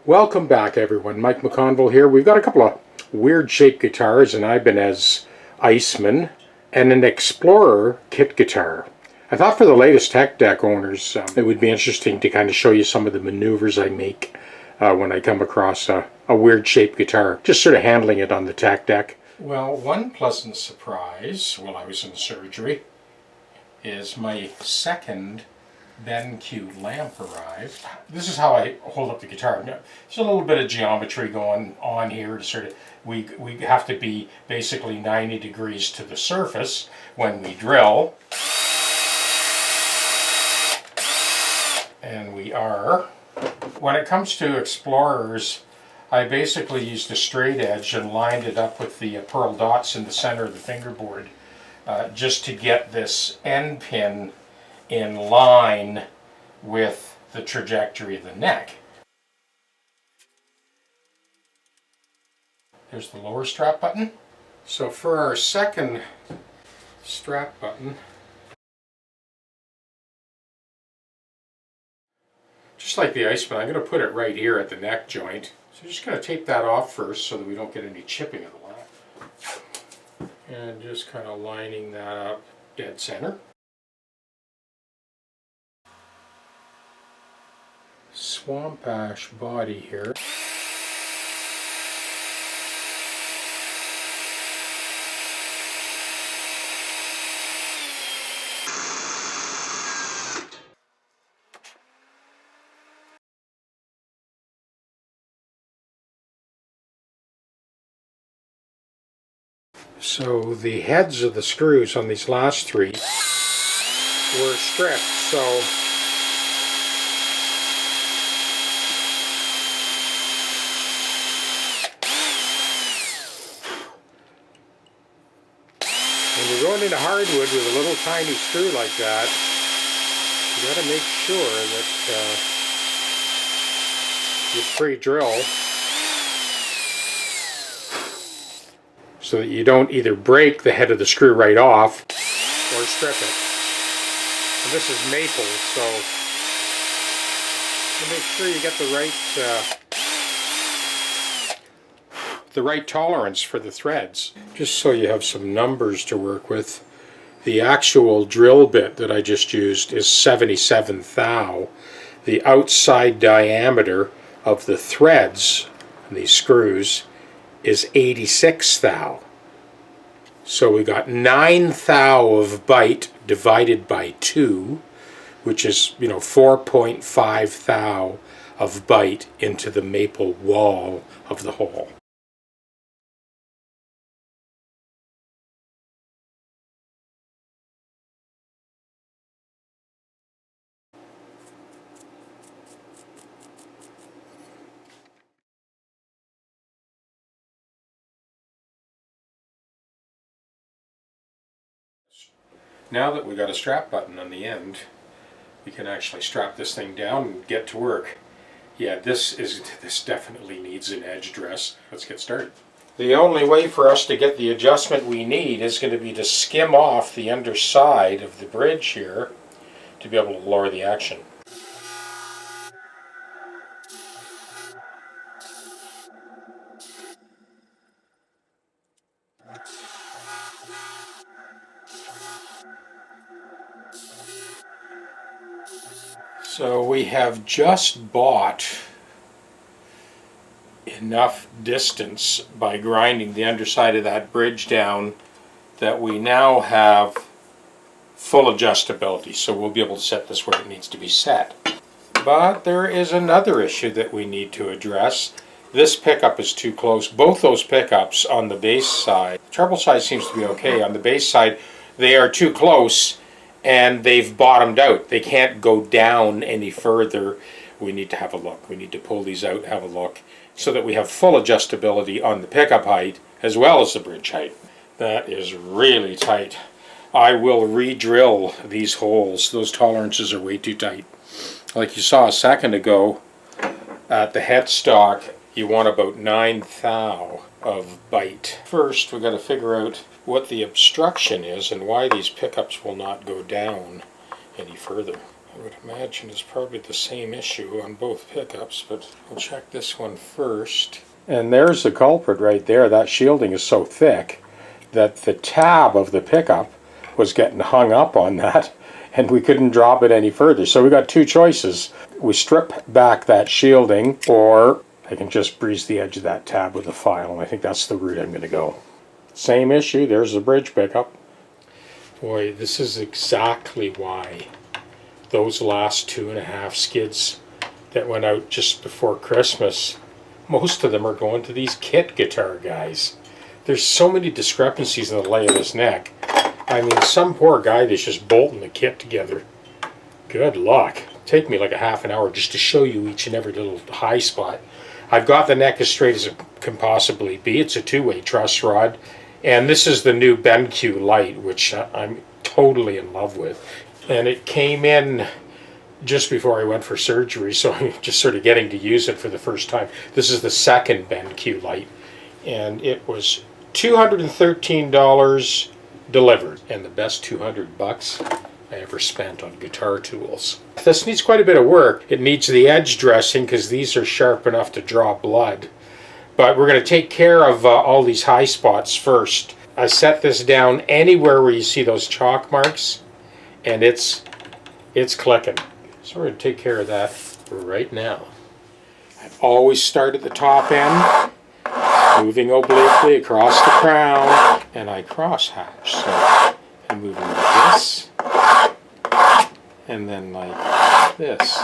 Welcome back, everyone. Mike McConville here. We've got a couple of weird shaped guitars, and I've been as Iceman and an Explorer kit guitar. I thought for the latest tech deck owners, it would be interesting to kind of show you some of the maneuvers I make when I come across a weird shaped guitar, just sort of handling it on the tech deck. Well, one pleasant surprise while I was in surgery is my second BenQ lamp arrived. This is how I hold up the guitar. Now, there's a little bit of geometry going on here to sort of, we have to be basically 90 degrees to the surface when we drill. And we are. When it comes to Explorers, I basically used a straight edge and lined it up with the pearl dots in the center of the fingerboard just to get this end pin in line with the trajectory of the neck. There's the lower strap button. So for our second strap button, just like the Iceman, I'm going to put it right here at the neck joint. So just going to tape that off first so that we don't get any chipping of the lamp. And just kind of lining that up dead center. Swamp ash body here. So the heads of the screws on these last three were stripped, so when you're going into hardwood with a little tiny screw like that, you got to make sure that you pre-drill so that you don't either break the head of the screw right off or strip it. And this is maple, so you make sure you get the right tolerance for the threads. Just so you have some numbers to work with, the actual drill bit that I just used is 77 thou. The outside diameter of the threads, these screws, is 86 thou. So we got 9 thou of bite divided by 2, which is 4.5 thou of bite into the maple wall of the hole. Now that we've got a strap button on the end, we can actually strap this thing down and get to work. Yeah, this definitely needs an edge dress. Let's get started. The only way for us to get the adjustment we need is going to be to skim off the underside of the bridge here to be able to lower the action. So we have just bought enough distance by grinding the underside of that bridge down that we now have full adjustability, so we'll be able to set this where it needs to be set. But there is another issue that we need to address. This pickup is too close. Both those pickups on the bass side, the treble side seems to be okay. On the bass side, they are too close and they've bottomed out. They can't go down any further. We need to have a look. We need to pull these out, have a look, so that we have full adjustability on the pickup height as well as the bridge height. That is really tight. I will re-drill these holes. Those tolerances are way too tight. Like you saw a second ago, at the headstock, you want about 9 thou of bite. First, we've got to figure out what the obstruction is and why these pickups will not go down any further. I would imagine it's probably the same issue on both pickups, but we'll check this one first. And there's the culprit right there. That shielding is so thick that the tab of the pickup was getting hung up on that, and we couldn't drop it any further. So we got two choices. We strip back that shielding, or I can just breeze the edge of that tab with a file, and I think that's the route I'm going to go. Same issue, there's the bridge pickup. Boy, this is exactly why those last 2.5 skids that went out just before Christmas, most of them are going to these kit guitar guys. There's so many discrepancies in the lay of this neck. I mean, some poor guy that's just bolting the kit together. Good luck. Take me like a half an hour just to show you each and every little high spot. I've got the neck as straight as it can possibly be. It's a 2-way truss rod. And this is the new BenQ light, which I'm totally in love with. And it came in just before I went for surgery, so I'm just sort of getting to use it for the first time. This is the second BenQ light, and it was $213 delivered, and the best $200 I ever spent on guitar tools. This needs quite a bit of work. It needs the edge dressing because these are sharp enough to draw blood. But we're going to take care of all these high spots first. I set this down anywhere where you see those chalk marks, and it's clicking. So we're going to take care of that right now. I always start at the top end, moving obliquely across the crown, and I cross hatch. So I'm moving like this, and then like this.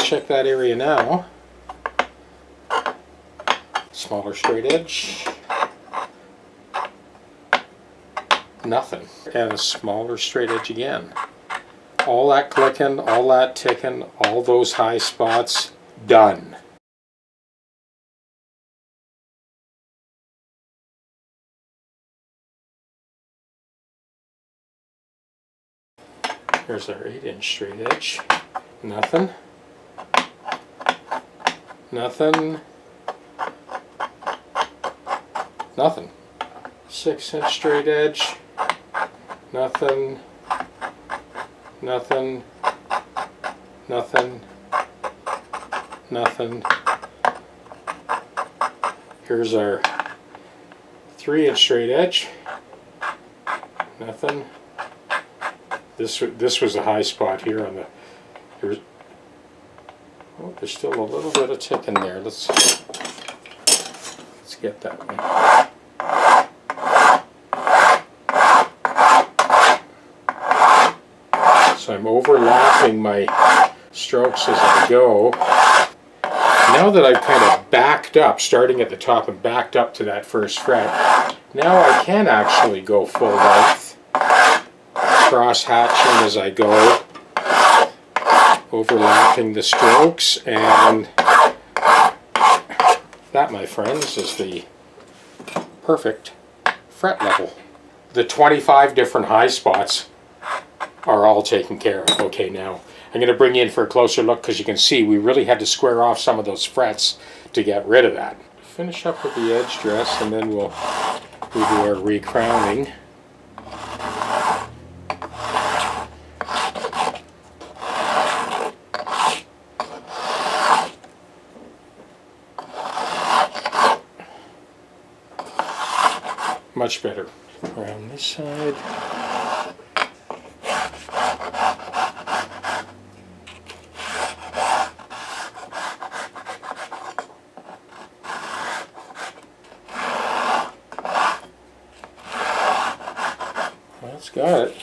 Check that area now. Smaller straight edge. Nothing. And a smaller straight edge again. All that clicking, all that ticking, all those high spots, done. Here's our 8-inch straight edge. Nothing. Nothing. Nothing. 6-inch straight edge. Nothing. Nothing. Nothing. Nothing. Here's our 3-inch straight edge. Nothing. This was a high spot here on the. Oh, there's still a little bit of tick in there. Let's get that one. So I'm overlapping my strokes as I go. Now that I've kind of backed up, starting at the top and backed up to that first fret, now I can actually go full length, cross hatching as I go, overlapping the strokes, and that, my friends, is the perfect fret level. The 25 different high spots are all taken care of. Okay, now I'm going to bring you in for a closer look because you can see we really had to square off some of those frets to get rid of that. Finish up with the edge dress, and then we'll do our recrowning. Much better. Around this side. That's got it.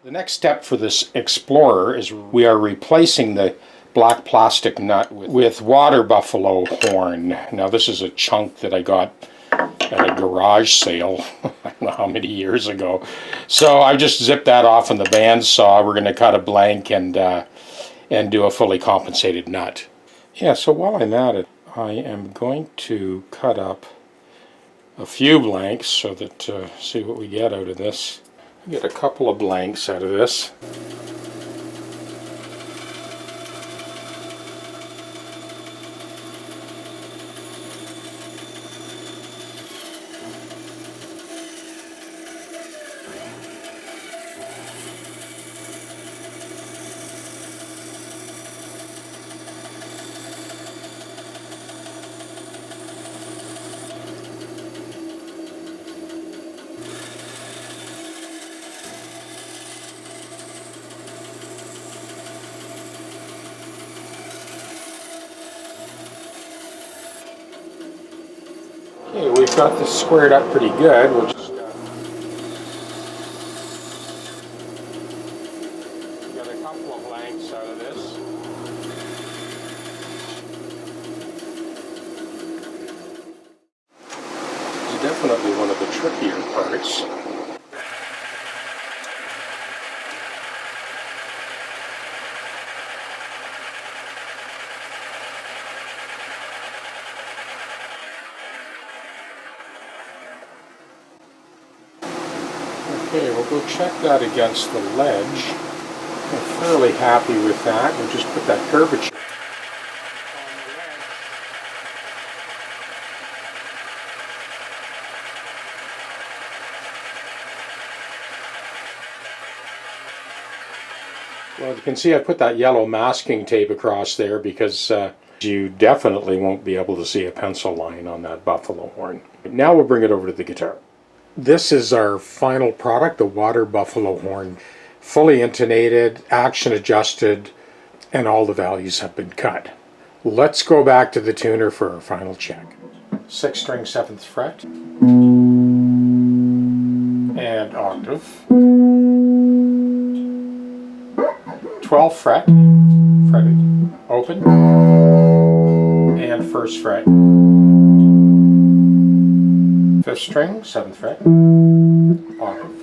The next step for this Explorer is we are replacing the black plastic nut with water buffalo horn. Now this is a chunk that I got at a garage sale, I don't know how many years ago. So I just zipped that off on the bandsaw. We're going to cut a blank and do a fully compensated nut. Yeah, so while I'm at it, I am going to cut up a few blanks so that see what we get out of this. Get a couple of blanks out of this. Okay, we've got this squared up pretty good. We'll just get a couple of blanks out of this. It's definitely one of the trickier parts. Okay, we'll go check that against the ledge. I'm fairly happy with that. We'll just put that curvature on the ledge. Well, you can see I put that yellow masking tape across there because you definitely won't be able to see a pencil line on that buffalo horn. Now we'll bring it over to the guitar. This is our final product, the water buffalo horn. Fully intonated, action adjusted, and all the values have been cut. Let's go back to the tuner for our final check. 6th string, 7th fret. And octave. 12th fret, fretted, open. And 1st fret. 5th string, 7th fret, octave,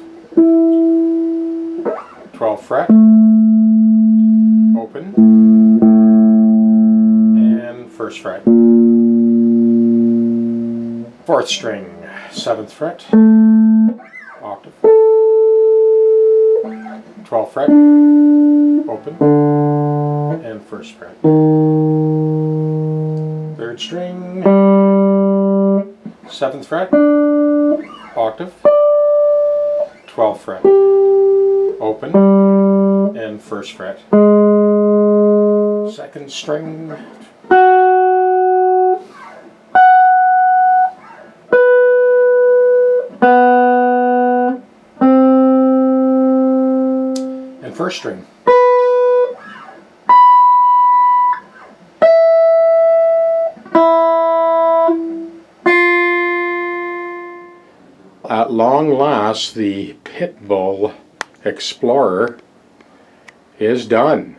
12th fret, open, and 1st fret. 4th string, 7th fret, octave, 12th fret, open, and 1st fret. 3rd string, 7th fret, octave, 12th fret, open, and 1st fret. 2nd string, and 1st string. At long last, the Pitbull Explorer is done.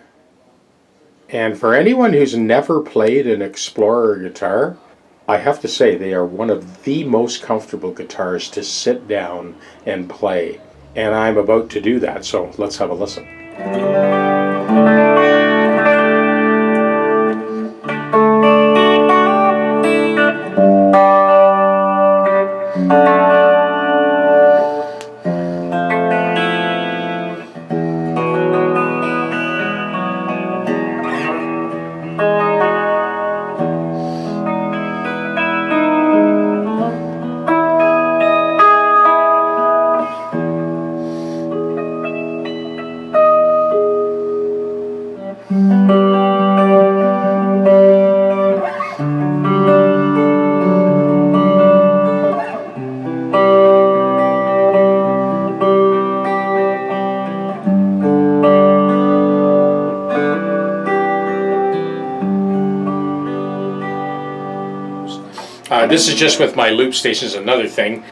And for anyone who's never played an Explorer guitar, I have to say they are one of the most comfortable guitars to sit down and play. And I'm about to do that, so let's have a listen. This is just with my loop stations, another thing.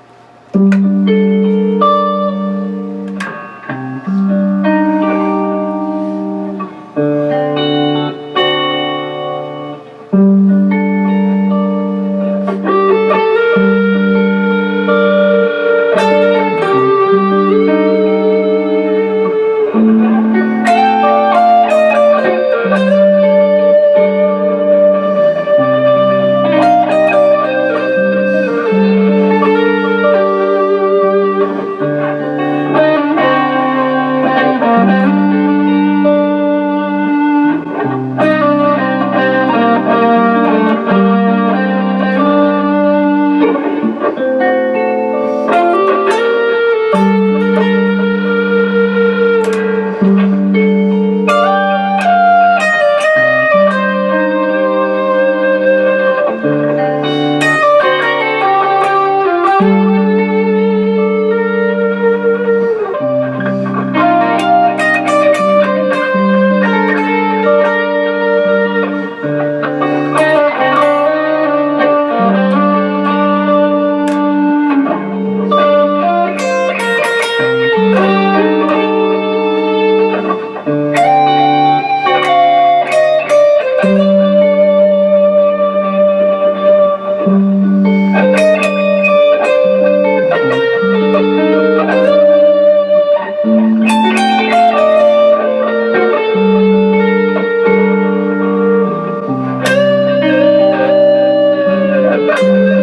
Thank you.